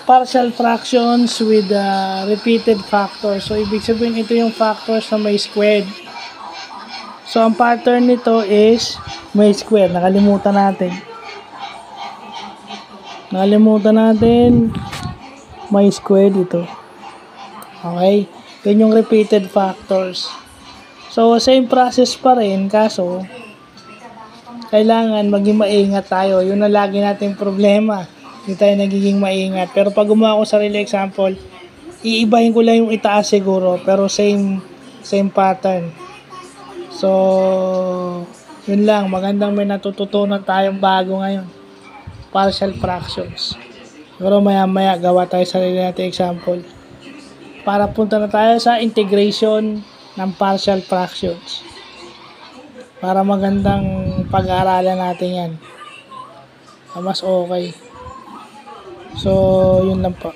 partial fractions with repeated factors. So, ibig sabihin ito yung factors na may squared. So, ang pattern nito is may square. Nakalimutan natin. May square dito. Okay? Yan yung repeated factors. So, same process pa rin. Kaso, kailangan maging maingat tayo. Yun na lagi nating problema. Hindi tayo nagiging maingat. Pero pag gumawa ko sarili example, iibahin ko lang yung itaas siguro. Pero same pattern. So, yun lang. Magandang may natututunan tayong bago ngayon. Partial fractions. Pero maya-maya gawa tayo sarili natin example. Para punta na tayo sa integration ng partial fractions. Para magandang pag-aaralan natin yan. Mas okay. So, yun lang po.